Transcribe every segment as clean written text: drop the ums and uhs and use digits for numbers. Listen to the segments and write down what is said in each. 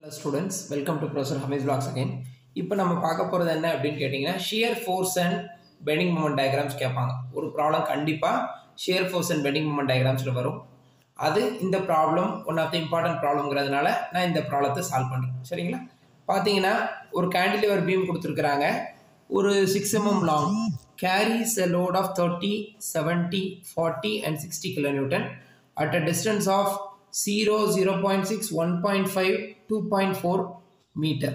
Hello students, welcome to Professor Hamesh Vlogs again. இப்போ நம்ம பார்க்க போகிறது என்ன அப்படின்னு கேட்டிங்கன்னா shear force and bending moment diagrams கேட்பாங்க. ஒரு ப்ராப்ளம் கண்டிப்பாக shear force and bending moment diagramஸில் வரும். அது இந்த problem one of the important ப்ராப்ளம்ங்கிறதுனால நான் இந்த ப்ராப்ளத்தை சால்வ் பண்ணுறேன். சரிங்களா? பார்த்தீங்கன்னா ஒரு கேண்டிலிவர் பீம் கொடுத்துருக்குறாங்க. ஒரு 6 mm long carries a load of 30, 70, 40 and 60 kilonewton at a distance of 0, 0.6, 1.5, 2.4 meter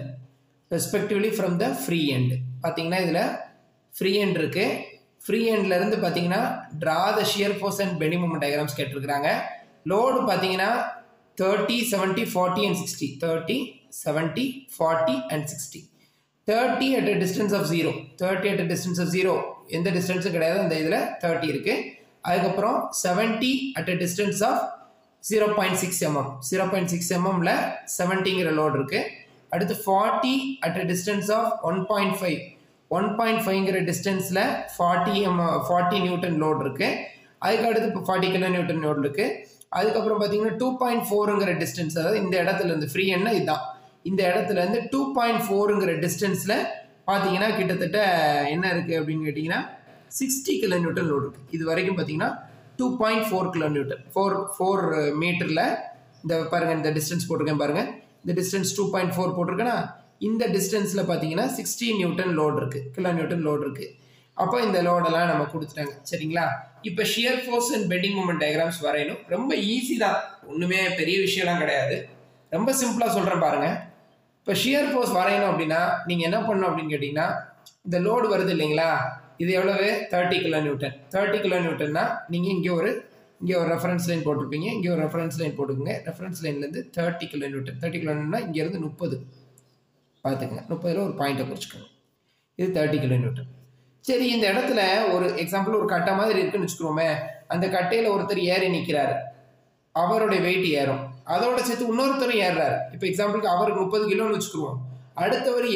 respectively from the free end. பார்த்தீங்கன்னா இதில் free end இருக்கு. free endல இருந்து பார்த்தீங்கன்னா draw the shear force and bending moment diagrams கேட்டிருக்கிறாங்க. load பார்த்தீங்கன்னா 30, 70, 40 and 60. 30, 70, 40 and 60. 30 at a distance of 0. 30 at a distance of 0. எந்த டிஸ்டன்ஸும் கிடையாது. அந்த இதில் 30 இருக்கு. அதுக்கப்புறம் 70 at a distance of 0.6 mm. 0.6 mmல 70ங்கிற load இருக்கு. அடுத்து 40 at a distance of 1.5. 1.5ங்கிற டிஸ்டன்ஸ்ல 40 நியூட்டன் லோட் இருக்கு. அதுக்கு அடுத்து 40 கிலோ நியூட்டன் லோட் இருக்கு. அதுக்கப்புறம் பார்த்தீங்கன்னா 2.4ங்கிற டிஸ்டன்ஸ், அதாவது இந்த இடத்துல இருந்து ஃப்ரீ என்ன இதுதான், இந்த இடத்துல இருந்து 2.4ங்கிற டிஸ்டன்ஸ்ல பார்த்தீங்கன்னா கிட்டத்தட்ட என்ன இருக்கு அப்படின்னு கேட்டிங்கன்னா 60 கிலோ நியூட்டன் லோட் இருக்கு. இது வரைக்கும் பார்த்தீங்கன்னா 2.4 கிலோ நியூட்டன் 4 மீட்டரில் இந்த பாருங்கள், இந்த டிஸ்டன்ஸ் போட்டிருக்கேன் பாருங்கள், இந்த டிஸ்டன்ஸ் 2.4 போட்டிருக்கேன்னா இந்த டிஸ்டன்ஸில் பார்த்தீங்கன்னா 60 நியூட்டன் லோட் இருக்குது, கிலோ நியூட்டன் லோட் இருக்குது. அப்போ இந்த லோடெல்லாம் நம்ம கொடுத்துட்டாங்க. சரிங்களா? இப்போ shear force and bending moment diagrams வரையணும். ரொம்ப ஈஸி தான், ஒன்றுமே பெரிய விஷயம்லாம் கிடையாது. ரொம்ப சிம்பிளாக சொல்கிறேன் பாருங்கள். இப்போ ஷியர் ஃபோர்ஸ் வரையணும் அப்படின்னா நீங்கள் என்ன பண்ணணும் அப்படின்னு கேட்டிங்கன்னா, இந்த லோடு வருது இல்லைங்களா, இது எவ்வளவு 30 கிலோ நியூட்டன். 30 கிலோ நியூட்டன்னா நீங்கள் இங்கே ஒரு ரெஃபரன்ஸ் லைன் போட்டிருப்பீங்க, இங்கே ஒரு ரெஃபரன்ஸ் லைன் போட்டுக்கோங்க. ரெஃபரன்ஸ் லைன்லேருந்து 30 கிலோ நியூட்டன். 30 கிலோ நியூட்டன்னா இங்கேருந்து 30 பார்த்துக்கங்க, 30ல் ஒரு பாயிண்ட்டை குறிச்சிக்கோங்க. இது 30 கிலோ நியூட்டன். சரி, இந்த இடத்துல ஒரு எக்ஸாம்பிள் ஒரு கட்டை மாதிரி இருக்குன்னு வச்சுக்கிறோமே, அந்த கட்டையில் ஒருத்தர் ஏறி நிற்கிறாரு, அவருடைய வெயிட் ஏறும், அதோட சேர்த்து இன்னொருத்தரும் ஏறுறாரு. இப்போ எக்ஸாம்பிளுக்கு அவருக்கு 30 கிலோன்னு வச்சுக்குருவோம், அடுத்தவர்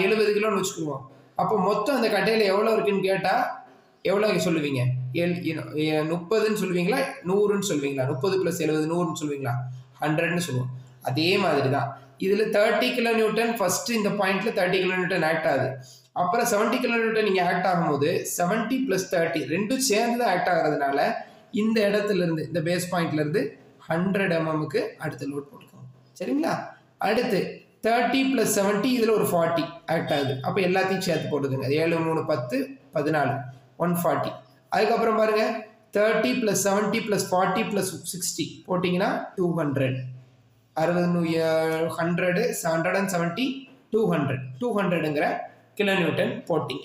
70 கிலோன்னு வச்சுக்குருவோம். அப்போ மொத்தம் அந்த கட்டையில் எவ்வளோ இருக்குன்னு கேட்டால் எவ்வளோ சொல்லுவீங்க? 30ன்னு சொல்லுவீங்களா, 100ன்னு சொல்லுவீங்களா? 30 + 70 100ன்னு சொல்லுவீங்களா? 100ன்னு சொல்லுவோம். அதே மாதிரி தான் இதில் 30 கிலோ நியூட்டன் ஃபஸ்ட்டு இந்த பாயிண்டில் 30 கிலோ நியூட்டன் ஆக்ட் ஆகுது. அப்புறம் 70 கிலோ நியூட்டன் நீங்கள் ஆக்ட் ஆகும்போது 70 + 30 ரெண்டும் சேர்ந்து தான் ஆக்ட் ஆகிறதுனால இந்த இடத்துலேருந்து, இந்த பேஸ் பாயிண்ட்லேருந்து 100 mmக்கு அடுத்த லோட் போட்டுக்கோங்க. சரிங்களா? அடுத்து 30 + 70 இதில் ஒரு 40 ஆக்ட் ஆகுது. அப்போ எல்லாத்தையும் சேர்த்து போட்டுக்கோங்க. 7, 3, 10, 14, 140. அதுக்கப்புறம் பாருங்கள், 30 + 70 + 40 + 60 போட்டிங்கன்னா 200. 100, 170, 200ங்கிற கிலோ நியூட்டன் போட்டிங்க.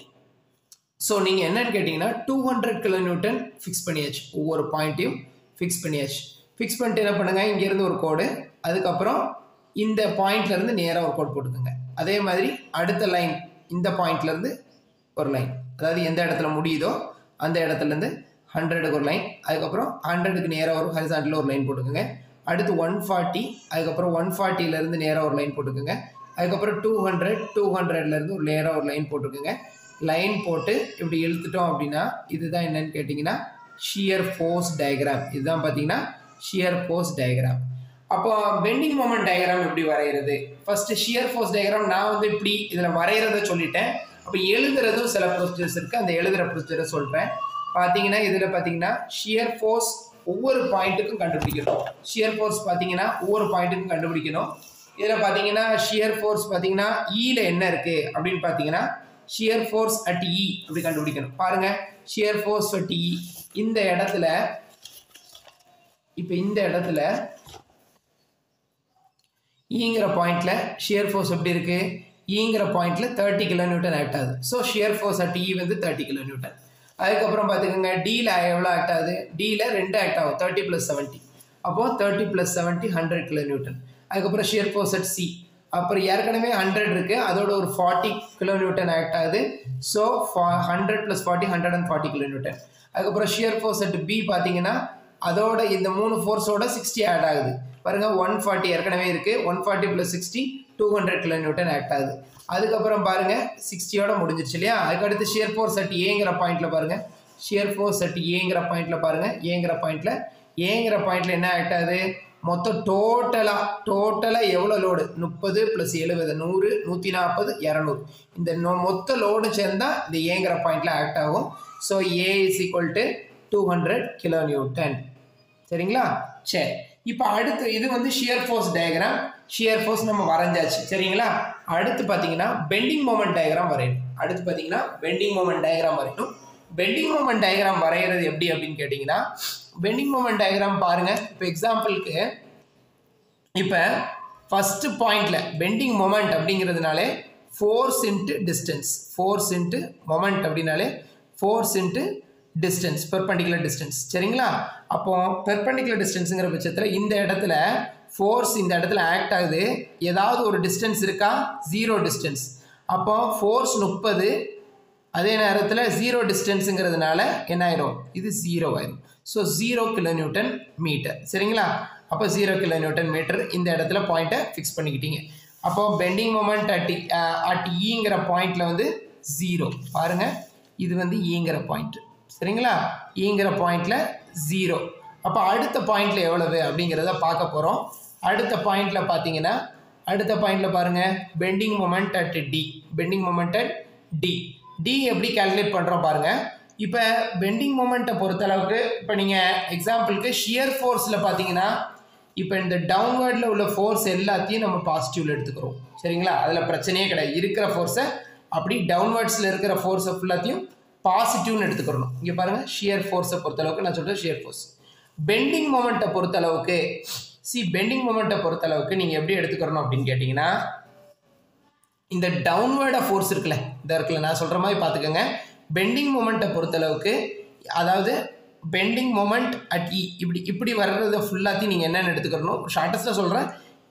ஸோ நீங்கள் என்னன்னு கேட்டிங்கன்னா 200 கிலோ நியூட்டன் ஃபிக்ஸ் பண்ணியாச்சு. ஒவ்வொரு பாயிண்ட்டையும் ஃபிக்ஸ் பண்ணியாச்சு. ஃபிக்ஸ் பண்ணிட்டு என்ன பண்ணுங்கள், இங்கேருந்து ஒரு கோடு, அதுக்கப்புறம் இந்த பாயிண்ட்லேருந்து நேராக ஒரு கோட் போட்டுக்கோங்க. அதே மாதிரி அடுத்த லைன் இந்த பாயிண்ட்லேருந்து ஒரு லைன், அதாவது எந்த இடத்துல முடியுதோ அந்த இடத்துலேருந்து 100க்கு ஒரு லைன், அதுக்கப்புறம் 100க்கு நேராக ஒரு ஹரிசாண்டலில் ஒரு லைன் போட்டுக்கோங்க. அடுத்து 140, அதுக்கப்புறம் 140லேருந்து நேராக ஒரு லைன் போட்டுக்கோங்க. அதுக்கப்புறம் 200, 200லேருந்து ஒரு நேராக ஒரு லைன் போட்டுக்கோங்க. லைன் போட்டு இப்படி இழுத்துட்டோம் அப்படின்னா இதுதான் என்னன்னு கேட்டிங்கன்னா ஷியர் ஃபோர்ஸ் டயக்ராம். இதுதான் பார்த்தீங்கன்னா ஷியர் ஃபோர்ஸ் டயக்ராம். அப்போ பெண்டிங் மொமெண்ட் டயக்ராம் எப்படி வரைகிறது? ஃபர்ஸ்ட் ஷியர் ஃபோர்ஸ் டயக்ராம் நான் வந்து இப்படி இதில் வரைகிறத சொல்லிட்டேன். அப்போ எழுதுறதும் சில ப்ரொசீஜர்ஸ் இருக்குது, அந்த எழுதுகிற ப்ரொசீஜரை சொல்கிறேன். பார்த்தீங்கன்னா இதில் பார்த்தீங்கன்னா ஷியர் ஃபோர்ஸ் ஒவ்வொரு பாயிண்ட்டுக்கும் கண்டுபிடிக்கணும். ஷியர் ஃபோர்ஸ் பார்த்தீங்கன்னா ஒவ்வொரு பாயிண்ட்டுக்கும் கண்டுபிடிக்கணும். இதில் பார்த்தீங்கன்னா ஷியர் ஃபோர்ஸ் பார்த்தீங்கன்னா ஈல என்ன இருக்குது அப்படின்னு பார்த்தீங்கன்னா ஷியர் ஃபோர்ஸ் அட் இ அப்படி கண்டுபிடிக்கணும். பாருங்கள், ஷியர் ஃபோர்ஸ் அட் இ இந்த இடத்துல, இப்போ இந்த இடத்துல ஈங்கிற பாயிண்ட்ல ஷியர் ஃபோர்ஸ் எப்படி இருக்கு? ஈங்கிற பாயிண்ட்ல 30 கிலோ நியூட்டன் ஆக்ட் ஆகுது. ஸோ ஷியர் ஃபோர்ஸ் அட் இ வந்து 30 கிலோ நியூட்டன். அதுக்கப்புறம் பார்த்துக்கோங்க, டியில் எவ்வளோ ஆக்ட் ஆகுது? டியில் 2 ஆக்ட் ஆகும், 30 + 70. அப்போது 30 + 70 100 கிலோ நியூட்டன். அதுக்கப்புறம் ஷியர் ஃபோர்ஸ் அட் சி, அப்புறம் ஏற்கனவே 100 இருக்குது, அதோட ஒரு 40 கிலோ நியூட்டன் ஆக்ட் ஆகுது. So 100 + 40 140 kilo Newton. அதுக்கப்புறம் ஷியர் ஃபோர்ஸ் அட் பி பார்த்தீங்கன்னா அதோட இந்த 3 ஃபோர்ஸோட 60 ஆட் ஆகுது. பாருங்கள், 140 ஏற்கனவே இருக்குது, 140 + 60 200 கிலோ நியூட்டன் ஆக்ட் ஆகுது. அதுக்கப்புறம் பாருங்கள் 60யோட முடிஞ்சிருச்சு இல்லையா? அதுக்கடுத்து ஷியர் ஃபோர்ஸ் அட் ஏங்கிற பாயிண்ட்டில் பாருங்கள், ஷியர் ஃபோர்ஸ் அட் ஏங்கிற பாயிண்ட்டில் பாருங்கள், ஏங்கிற பாயிண்ட்டில் என்ன ஆக்ட் ஆகுது? மொத்தம் டோட்டலாக எவ்வளோ லோடு 30 + 70 100 140 200 இந்த மொத்த லோடு சேர்ந்தால் இந்த ஏங்கிற பாயிண்டில் ஆக்ட் ஆகும். So A is equal to 200 kN. சரிங்களா? சரி, இப்போ அடுத்து இது வந்து shear force diagram. Shear force நம்ம வரைஞ்சாச்சு. சரிங்களா? அடுத்து பார்த்தீங்கன்னா பெண்டிங் மொமெண்ட் டயக்ராம் வரையணும். பெண்டிங் மொமெண்ட் டயக்ராம் வரைகிறது எப்படி அப்படின்னு கேட்டிங்கன்னா, பெண்டிங் மொமெண்ட் டயக்ராம் பாருங்கள். இப்போ எக்ஸாம்பிளுக்கு இப்போ ஃபஸ்ட்டு பாயிண்டில் பெண்டிங் மொமெண்ட் அப்படிங்கிறதுனாலே force into distance, force into moment அப்படின்னாலே force into distance, perpendicular distance. சரிங்களா? அப்போ பெர்பெண்டிகுலர் டிஸ்டன்ஸுங்கிற பட்சத்தில் இந்த இடத்துல ஃபோர்ஸ் இந்த இடத்துல ஆக்ட் ஆகுது. ஏதாவது ஒரு டிஸ்டன்ஸ் இருக்கா? 0 டிஸ்டன்ஸ். அப்போ ஃபோர்ஸ் 30, அதே நேரத்தில் 0 டிஸ்டன்ஸுங்கிறதுனால என்ன ஆயிரும்? இது 0 ஆயிரும். So 0 kN/m. சரிங்களா? அப்போ 0 kN/m இந்த இடத்துல பாயிண்ட்டை ஃபிக்ஸ் பண்ணிக்கிட்டீங்க. அப்போ பெண்டிங் மொமெண்ட் அட் ஈங்கிற பாயிண்டில் வந்து 0 பாருங்கள். இது வந்து ஈங்கிற பாயிண்ட். சரிங்களா? ஈங்கிற பாயிண்டில் 0. அப்போ அடுத்த பாயிண்டில் எவ்வளவு அப்படிங்கிறத பார்க்க போகிறோம். அடுத்த பாயிண்டில் பார்த்தீங்கன்னா, அடுத்த பாயிண்டில் பாருங்கள், bending moment at D. Bending moment at D. D எப்படி கால்குலேட் பண்ணுறோம் பாருங்கள். இப்போ பெண்டிங் மொமெண்ட்டை பொறுத்தளவுக்கு இப்போ நீங்கள் எக்ஸாம்பிளுக்கு ஷியர் ஃபோர்ஸில் பார்த்தீங்கன்னா, இப்போ இந்த டவுன்வர்டில் உள்ள ஃபோர்ஸ் எல்லாத்தையும் நம்ம பாசிட்டிவில் எடுத்துக்கிறோம். சரிங்களா? அதில் பிரச்சனையே கிடையாது. இருக்கிற ஃபோர்ஸை அப்படி டவுன்வர்ட்ஸில் இருக்கிற ஃபோர்ஸை ஃபுல்லாத்தையும் பாசிட்டிவ்னு எடுத்துக்கிறணும். இங்கே பாருங்கள், ஷியர் ஃபோர்ஸை பொறுத்தளவுக்கு நான் சொல்கிறேன் ஷியர் ஃபோர்ஸ். பெண்டிங் மொமெண்ட்டை பொறுத்தளவுக்கு பெண்டிங் மொமெண்ட்டை பொறுத்தளவுக்கு நீங்கள் எப்படி எடுத்துக்கிறணும் அப்படின்னு கேட்டிங்கன்னா, இந்த டவுன்வர்டாக ஃபோர்ஸ் இருக்குல்ல, நான் சொல்கிற மாதிரி பார்த்துக்கோங்க. பெண்டிங் மொமெண்ட்டை பொறுத்தளவுக்கு, அதாவது பெண்டிங் மொமெண்ட் அட் இ இப்படி வர்றதை ஃபுல்லாத்தையும் நீங்கள் என்னென்னு எடுத்துக்கிறணும். ஷார்ட்டஸ்ட்டாக சொல்கிறேன்,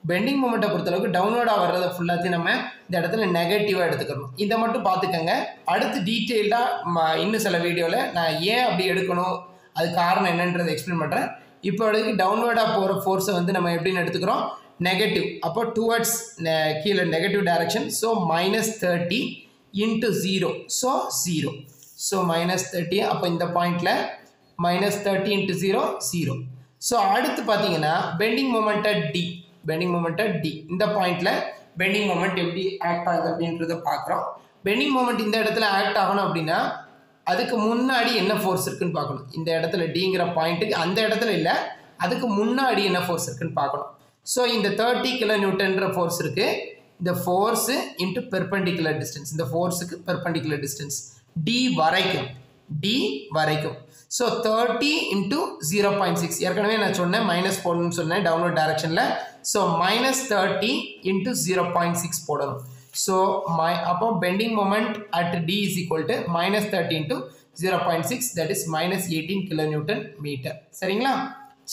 பெண்டிங் மொமெண்ட்டை பொறுத்தளவுக்கு டவுன்வர்டாக வர்றதை ஃபுல்லாத்தையும் நம்ம இந்த இடத்துல நெகட்டிவாக எடுத்துக்கிறணும். இதை மட்டும் பார்த்துக்கோங்க. அடுத்து டீட்டெயில்டாக இன்னும் சில வீடியோவில் நான் ஏன் அப்படி எடுக்கணும், அது காரணம் என்னன்றதை எக்ஸ்பிளைன் பண்ணுறேன். இப்போ வரைக்கு டவுன்வர்டாக போகிற ஃபோர்ஸை வந்து நம்ம எப்படின்னு எடுத்துக்கிறோம்? நெகட்டிவ். அப்போ டுவர்ட்ஸ் கீழே negative direction. So -30 × 0. So 0. So -30. அப்போ இந்த பாயிண்டில் -30 × 0 0. ஸோ அடுத்து பார்த்தீங்கன்னா பெண்டிங் மொமெண்ட் அட் டி. இந்த பாயிண்டில் பெண்டிங் மொமெண்ட் எப்படி ஆக்ட் ஆகுது அப்படின்றத பார்க்குறோம். பெண்டிங் மொமெண்ட் இந்த இடத்துல ஆக்ட் ஆகணும் அப்படின்னா அதுக்கு முன்னாடி என்ன ஃபோர்ஸ் இருக்குன்னு பார்க்கணும். இந்த இடத்துல டிங்கிற பாயிண்ட்டுக்கு அந்த இடத்துல இல்லை, அதுக்கு முன்னாடி என்ன ஃபோர்ஸ் இருக்குன்னு பார்க்கணும். ஸோ இந்த 30 kN ஃபோர்ஸ் இருக்குது. இந்த ஃபோர்ஸு இன்ட்டு பெர்பெண்டிகுலர் டிஸ்டன்ஸ், இந்த ஃபோர்ஸுக்கு பெர்பெண்டிகுலர் டிஸ்டன்ஸ் டி வரைக்கும். ஸோ 30 × 0.6. ஏற்கனவே நான் சொன்னேன் மைனஸ் போடணும்னு சொன்னேன் டவுன்வர்ட் டைரக்ஷனில். ஸோ -30 × 0.6 போடணும். ஸோ அப்போ bending moment at D is equal to -30 × 0.6, that is -18 kN/m. சரிங்களா?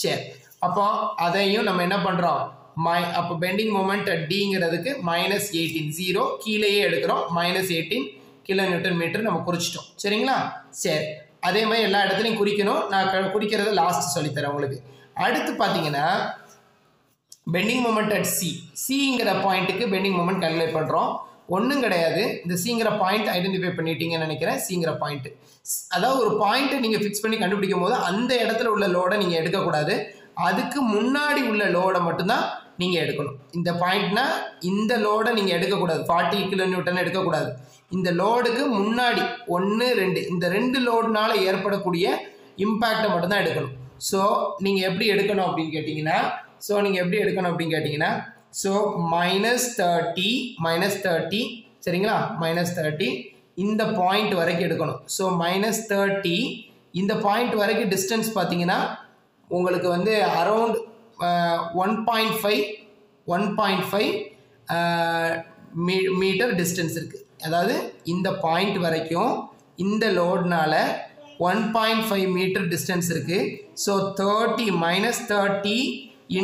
சரி, அப்போ அதையும் நம்ம என்ன பண்ணுறோம்? அப்போ பெண்டிங் மொமெண்ட் அட் டிங்கிறதுக்கு -18 0 கீழேயே எடுக்கிறோம். -18 kN/m நம்ம குறிச்சிட்டோம். சரிங்களா? சரி, அதே மாதிரி எல்லா இடத்துலையும் குறிக்கணும். நான் குறிக்கிறத லாஸ்ட் சொல்லித்தரேன் உங்களுக்கு. அடுத்து பார்த்தீங்கன்னா பெண்டிங் மொமெண்ட் அட் சிங்கிற பாயிண்ட்டுக்கு பெண்டிங் மொமெண்ட் கால்குலேட் பண்ணுறோம். ஒன்றும் கிடையாது, இந்த சிங்கிற பாயிண்ட் ஐடென்டிஃபை பண்ணிட்டீங்கன்னு நினைக்கிறேன். சிங்கிற பாயிண்ட், அதாவது ஒரு பாயிண்ட்டை நீங்கள் ஃபிக்ஸ் பண்ணி கண்டுபிடிக்கும் போது அந்த இடத்துல உள்ள லோடை நீங்கள் எடுக்கக்கூடாது, அதுக்கு முன்னாடி உள்ள லோடை மட்டும்தான் நீங்கள் எடுக்கணும். இந்த பாயிண்ட்னா இந்த லோடை நீங்கள் எடுக்கக்கூடாது, 40 kN எடுக்கக்கூடாது. இந்த லோடுக்கு முன்னாடி 1 2 இந்த 2 லோடுனால ஏற்படக்கூடிய இம்பேக்டை மட்டும்தான் எடுக்கணும். ஸோ நீங்கள் எப்படி எடுக்கணும் அப்படின்னு கேட்டிங்கன்னா, ஸோ -30 சரிங்களா? -30 இந்த பாயிண்ட் வரைக்கும் எடுக்கணும். ஸோ -30 இந்த பாயிண்ட் வரைக்கும் டிஸ்டன்ஸ் பார்த்தீங்கன்னா உங்களுக்கு வந்து அரவுண்ட் 1.5 மீட்டர் டிஸ்டன்ஸ் இருக்குது. அதாவது இந்த பாயிண்ட் வரைக்கும் இந்த லோட்னால 1.5 மீட்டர் டிஸ்டன்ஸ் இருக்குது. ஸோ -30 ×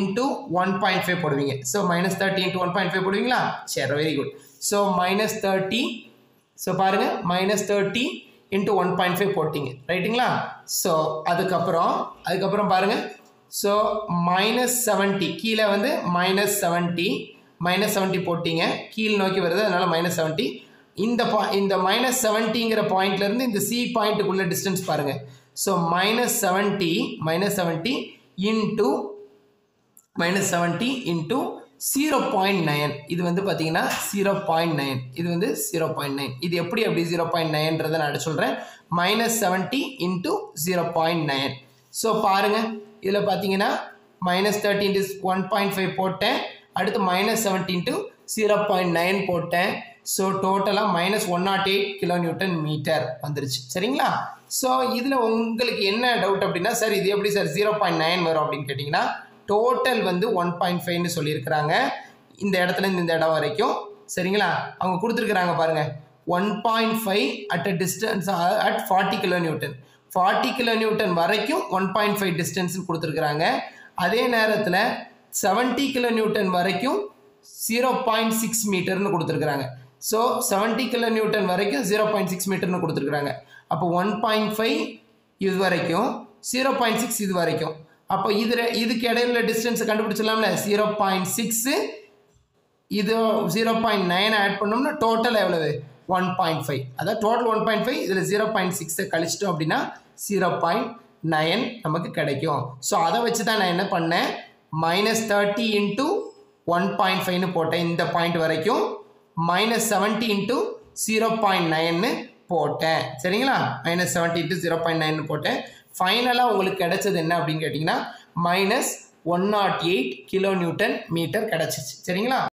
1.5 போடுவீங்க. ஸோ -30 × 1.5 போடுவீங்களா? சரி, வெரி குட். ஸோ -30, ஸோ பாருங்கள் -30 × 1.5 போட்டிங்க, ரைட்டுங்களா? ஸோ அதுக்கப்புறம் பாருங்கள், ஸோ -70 கீழே வந்து -70 போட்டிங்க, கீழ் நோக்கி வருது, அதனால் -70. இந்த -70ங்கிற பாயிண்ட்லேருந்து இந்த சி பாயிண்ட்டுக்குள்ள டிஸ்டன்ஸ் பாருங்கள். ஸோ -70 × -70 into 0.9 இது வந்து பார்த்தீங்கன்னா 0.9 இது வந்து 0.9 இது எப்படி அப்படி 0.9ன்றதை நான் சொல்கிறேன் -70 into 0.9 ஸோ பாருங்க இதில் பார்த்தீங்கன்னா -30 into 1.5 போட்டேன் அடுத்து -70 into 0.9 போட்டேன் ஸோ டோட்டலாக -108 கிலோநியூட்டன் மீட்டர் வந்துருச்சு சரிங்களா ஸோ இதில் உங்களுக்கு என்ன டவுட் அப்படின்னா சார் இது எப்படி சார் 0.9 வரும் அப்படின்னு கேட்டிங்கன்னா டோட்டல் வந்து 1.5ன்னு சொல்லியிருக்கிறாங்க இந்த இடத்துல இந்த இடம் வரைக்கும் சரிங்களா அவங்க கொடுத்துருக்குறாங்க பாருங்கள் 1.5 at a distance at 40 kilonewton 40 kilonewton வரைக்கும் 1.5 டிஸ்டன்ஸ் கொடுத்துருக்குறாங்க அதே நேரத்தில் 70 கிலோநியூட்டன் வரைக்கும் 0.6 மீட்டர்னு கொடுத்துருக்குறாங்க ஸோ 70 கிலோநியூட்டன் வரைக்கும் 0.6 மீட்டர்னு கொடுத்துருக்குறாங்க அப்போ 1.5 இது வரைக்கும் 0.6 இது வரைக்கும் அப்போ இதுக்கு இடையில டிஸ்டன்ஸை கண்டுபிடிச்சிடலாம்ல 0.6 இது 0.9 ஆட் பண்ணோம்னா டோட்டல் எவ்வளவு 1.5 அதாவது டோட்டல் 1.5 இதில் 0.6 கழிச்சிட்டோம் அப்படின்னா 0.9 நமக்கு கிடைக்கும் ஸோ அதை வச்சு தான் நான் என்ன பண்ணேன் -30 into 1.5ன்னு போட்டேன் இந்த பாயிண்ட் வரைக்கும் -70 into 0.9ன்னு போட்டேன் சரிங்களா -70 into 0.9ன்னு போட்டேன் ஃபைனலாக உங்களுக்கு கிடைச்சது என்ன அப்படின்னு கேட்டிங்கன்னா -108 கிலோநியூட்டன் மீட்டர் கிடச்சிச்சு சரிங்களா